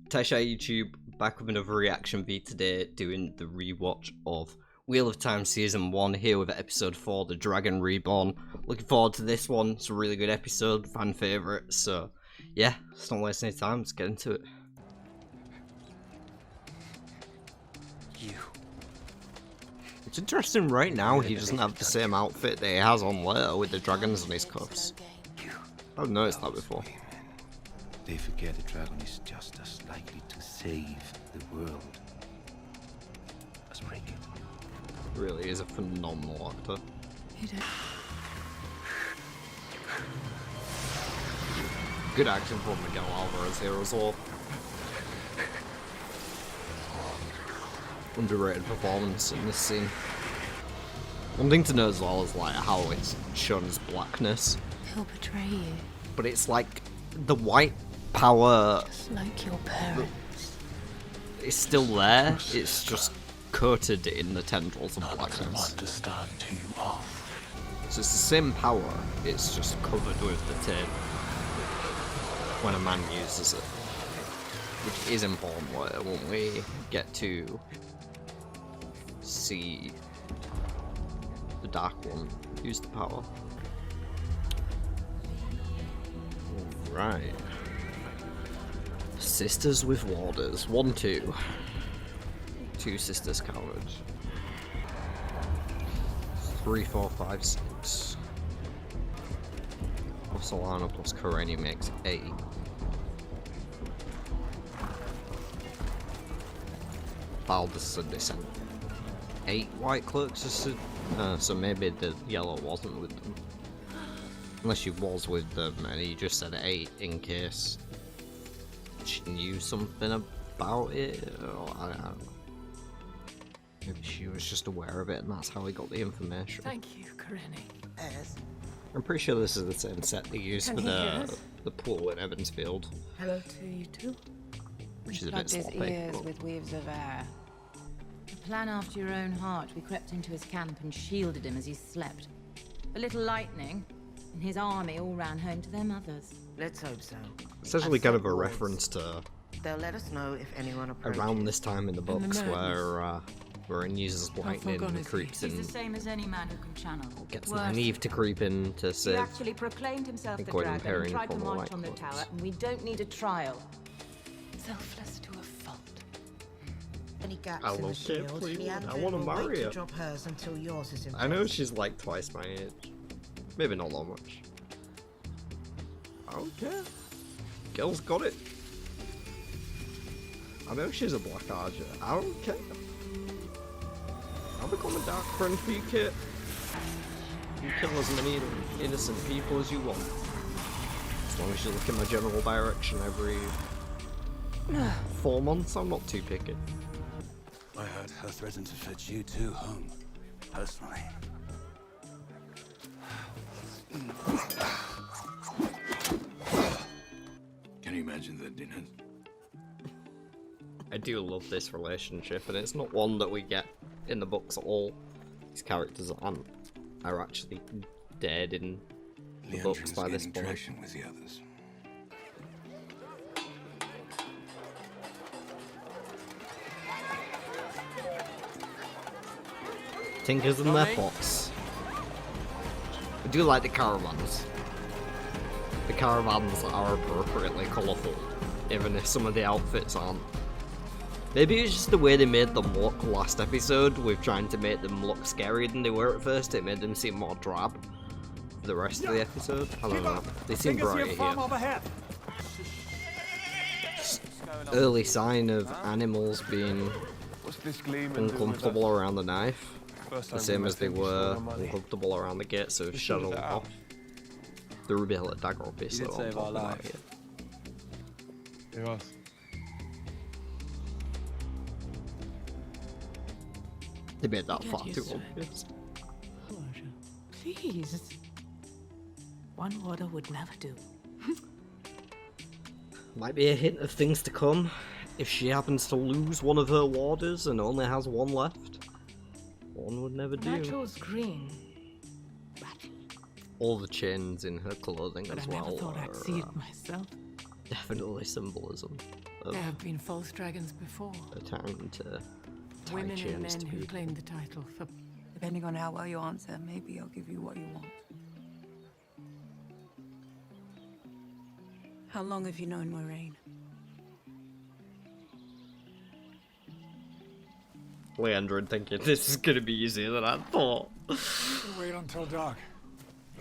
Tai'Shar YouTube, back with another reaction video today, doing the rewatch of Wheel of Time Season 1, here with episode 4, The Dragon Reborn. Looking forward to this one. It's a really good episode, fan favourite, so yeah, let's not waste any time, let's get into it. It's interesting right now he doesn't have the same outfit that he has on later with the dragons on his cuffs. I've noticed that before. They forget the dragon is just as likely to save the world as break it. Really is a phenomenal actor. Good acting from Miguel Alvarez here as well. Underrated performance in this scene. One thing to know as well is like how it's shown as blackness. He'll betray you. But it's like the white power, Just like your parents. it's still there, it's just coated in the tendrils of blackness. Understand who you are. So it's the same power, it's just covered with the tape when a man uses it. Which is important later when we get to see the Dark One use the power. Right. Sisters with warders. 1, 2. 2 sisters counted. 3, 4, 5, 6. Plus Solana plus Kareni makes 8. Baldus and descent. 8 white cloaks. So maybe the yellow wasn't with them. Unless she was with them and he just said 8 in case she knew something about it, or I don't know. Maybe she was just aware of it and that's how he got the information. Thank you, Kareni. Yes. I'm pretty sure this is the same set they used for the pool in Evansfield, Hello to you too. which is a bit Plugged his sloppy. ears But with weaves of air. A plan after your own heart. We crept into his camp and shielded him as he slept. A little lightning, and his army all ran home to their mothers. Let's hope so. it's actually kind of a reference to They'll let us know if anyone approaches. around this time in the books madness. where he uses lightning forgone and is creeps He's the in, same as any man who can channel. gets Worse. Nynaeve to creep in to He save. actually proclaimed himself the Gordon dragon Perrin and tried to from the march White on the Cloaks. tower, and we don't need a trial. Selfless to a fault. Any gaps I in the love shield, Caitlyn. Leandrin I wanna will marry wait her. to drop hers until yours is in I know place. she's like twice my age. Maybe not that much. Okay. Girl's got it. I know she's a black Archer. I don't care. I'll become a dark friend for you, Kit. You kill as many innocent people as you want. As long as you look in my general direction every 4 months, I'm not too picky. I heard her threatened to fetch you two home, personally. Can you imagine the dinners? I do love this relationship, and it's not one that we get in the books at all. These characters are actually dead in the books by this point. Traction with the others. Tinkers and their pots. I do like the caravans. The caravans are appropriately colourful, even if some of the outfits aren't. Maybe it's just the way they made them look last episode, with trying to make them look scarier than they were at first. It made them seem more drab for the rest of the episode. I don't know. They seem brighter here. Early sign of animals being uncomfortable around the knife. The same as they were uncomfortable around the gates of Shadow Off. The Ruby Hill dagger obviously on top of that here. They made that far too obvious. Please. One water would never do. Might be a hint of things to come if she happens to lose one of her warders and only has one left. One would never I do. chose green. All the chains in her clothing But as I never well thought I'd see it myself. definitely symbolism of There have been false dragons before. the town to Women Tai'Shar and men to who people. claimed the title for... Depending on how well you answer, maybe I'll give you what you want. How long have you known Moraine? Leandrin thinking this is gonna be easier than I thought. Wait until dark.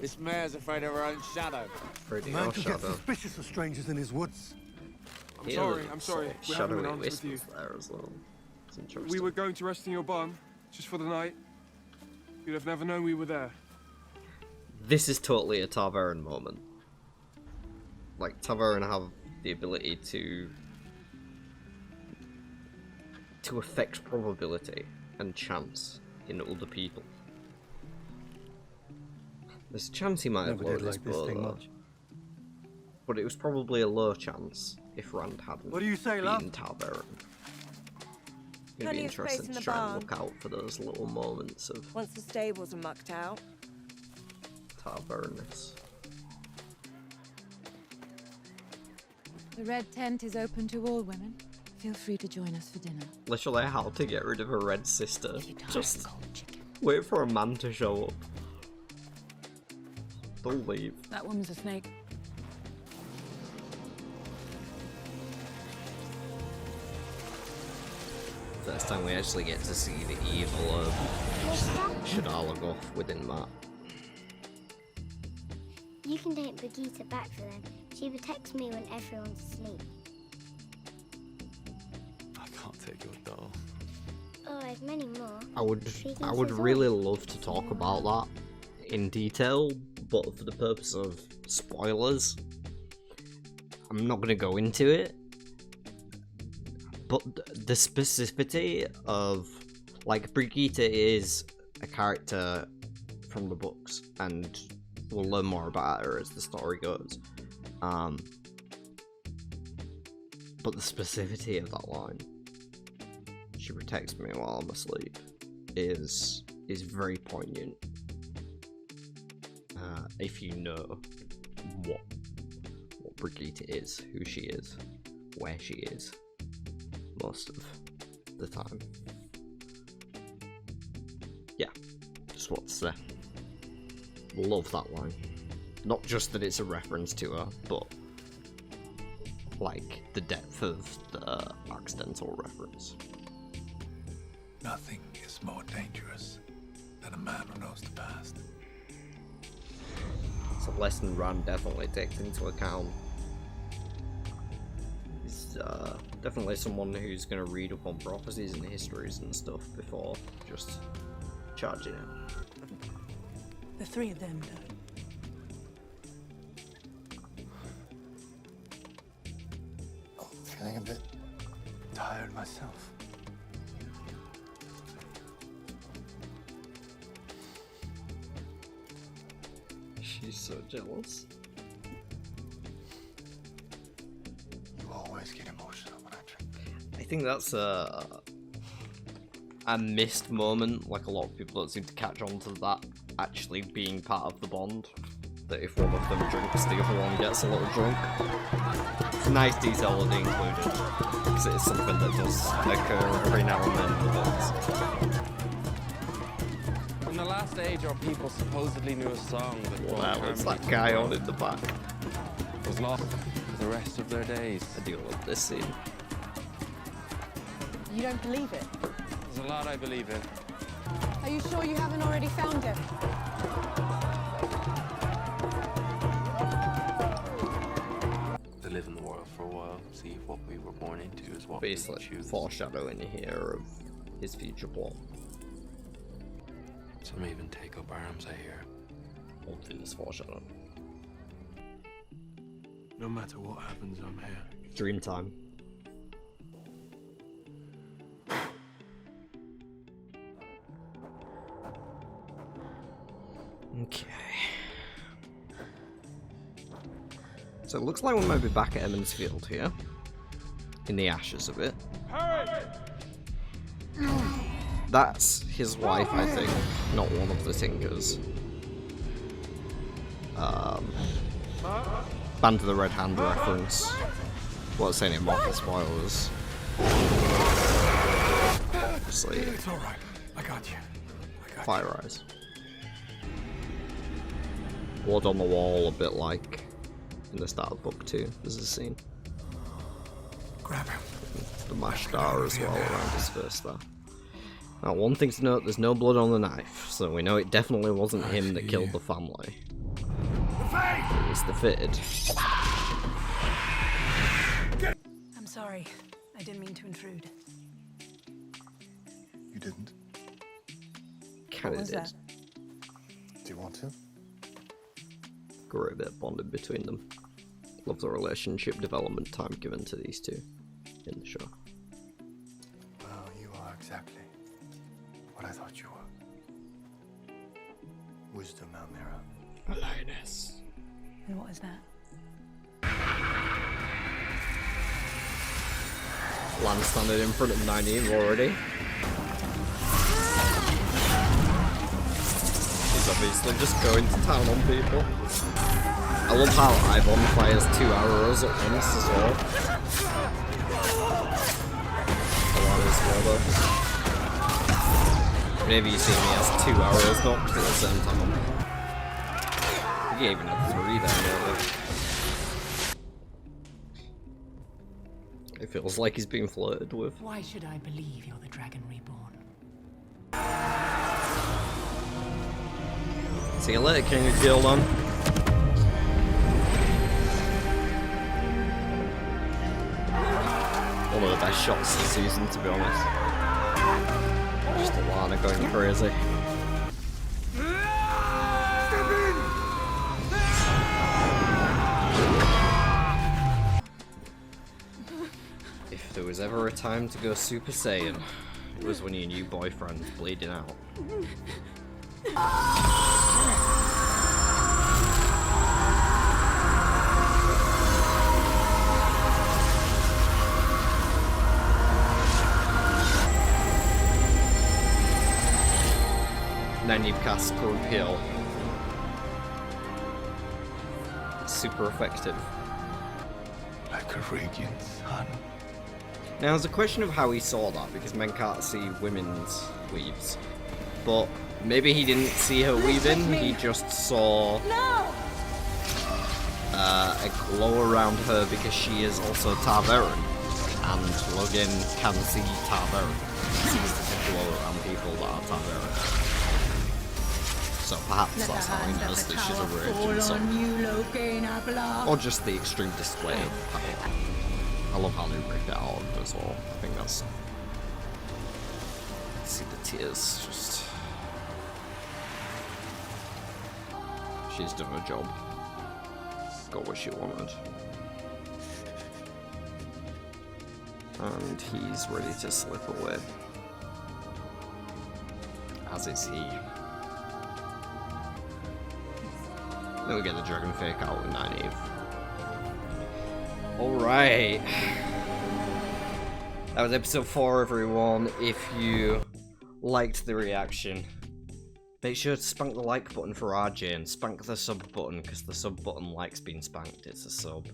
This mare's afraid of her own shadow. Pretty Man or can get shadow. suspicious of strangers in his woods. I'm sorry. We're having an Shadowy answer with you. whispers there as well. It's interesting. We were going to rest in your barn, just for the night. You'd have never known we were there. This is totally a Tarvaran moment. Like, Tarvaran have the ability to affect probability and chance in other people. There's a chance he might have Never did loaded his like this bow, thing though. much. But it was probably a low chance if Rand hadn't What do you say, love? been Tarvaran. It'd Plenty be of space interesting in to the try and barn. look out for those little moments of Once the stables are mucked out. Tarvaranness. The red tent is open to all women. Feel free to join us for dinner. Literally how to get rid of a red sister. If you tire Just of cold chicken. wait for a man to show up. They'll leave. That woman's a snake. First time we actually get to see the evil of Shadalagoth within Matt. You can take Brigitte back for them. She protects me when everyone's asleep. I can't take your doll. Oh, I've many more. I would really love to talk about that in detail, but for the purpose of spoilers, I'm not going to go into it. But the specificity of, like, Brigitte is a character from the books, and we'll learn more about her as the story goes. But the specificity of that line, she protects me while I'm asleep, is very poignant. If you know what Brigitte is, who she is, where she is, most of the time. Yeah, just what to say. Love that line. Not just that it's a reference to her, but like the depth of the accidental reference. Nothing is more dangerous than a man who knows the past. It's a lesson Rand definitely takes into account. He's definitely someone who's going to read up on prophecies and histories and stuff before just charging it. The three of them died. Feeling a bit tired myself. She's so jealous. You always get emotional when I drink. I think that's a missed moment. Like, a lot of people don't seem to catch on to that actually being part of the bond. That if one of them drinks, the other one gets a little drunk. It's a nice detail that they included, because it is something that does occur every now and then in the books. In the last age, our people supposedly knew a song that brought Wow, what's harmony that to guy the on world. in the back? Was lost for the rest of their days. I do love this scene. You don't believe it? There's a lot I believe in. Are you sure you haven't already found it? To live in the world for a while, see if what we were born into is what we Basically, choose. foreshadowing here of his future plot. Some even take up arms, I hear. Hopefully this foreshadowing. No matter what happens, I'm here. Dream time. Okay. So it looks like we might be back at Emmons Field here. In the ashes of it. That's his wife, I think, not one of the Tinkers. Band of the Red Hand reference. Well, saying it more for spoilers. Obviously, It's all right. I got you. Fire Eyes. Blood on the wall, a bit like in the start of book 2. There's a scene. Grab him. The mashed star as well around his face there. Now, one thing to note: there's no blood on the knife, so we know it definitely wasn't him that killed the family. It was the fitted. I'm sorry. I didn't mean to intrude. You didn't? Kinda was did. that? Do you want to? Great bit of bonding between them. Love the relationship development time given to these two in the show. Well, you are exactly what I thought you were. Wisdom, Almira. A lioness. And what is that? Lan standing in front of Nynaeve already. He's obviously just going to town on people. I love how Ivon fires 2 arrows at once as well. Alana's brother. Whenever you see me as 2 arrows knocked at the same time. I think he even had 3 there, nearly. It feels like he's being flirted with. Why should I believe you're the Dragon Reborn? See you later, King of Gildon. One of the best shots this season, to be honest. Just Alana going crazy. If there was ever a time to go Super Saiyan, it was when your new boyfriend's bleeding out. Nynaeve casts Current Heal. Super effective. Like a radiant sun. Now there's a question of how he saw that, because men can't see women's weaves. But maybe he didn't see her weaving, he just saw a glow around her because she is also Targaryen. And Logan can see Targaryen. He sees the glow around people that are Targaryen. So perhaps that's how he knows that she's a raging sun. Or just the extreme display of power. I love how they ripped it out as well. I think that's... See the tears, just... She's done her job. Got what she wanted. And he's ready to slip away. As is he. Then we get the dragon fake out with Nynaeve. Alright. That was episode 4, everyone. If you liked the reaction, make sure to spank the like button for RJ and spank the sub button, because the sub button likes being spanked. It's a sub.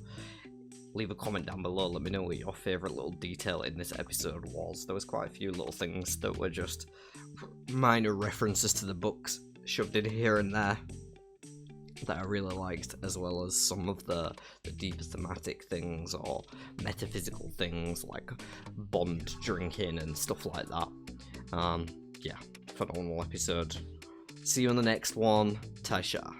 Leave a comment down below, let me know what your favourite little detail in this episode was. There was quite a few little things that were just minor references to the books shoved in here and there that I really liked, as well as some of the deeper thematic things or metaphysical things like Bond drinking and stuff like that. Yeah, phenomenal episode. See you on the next one. Tai'Shar.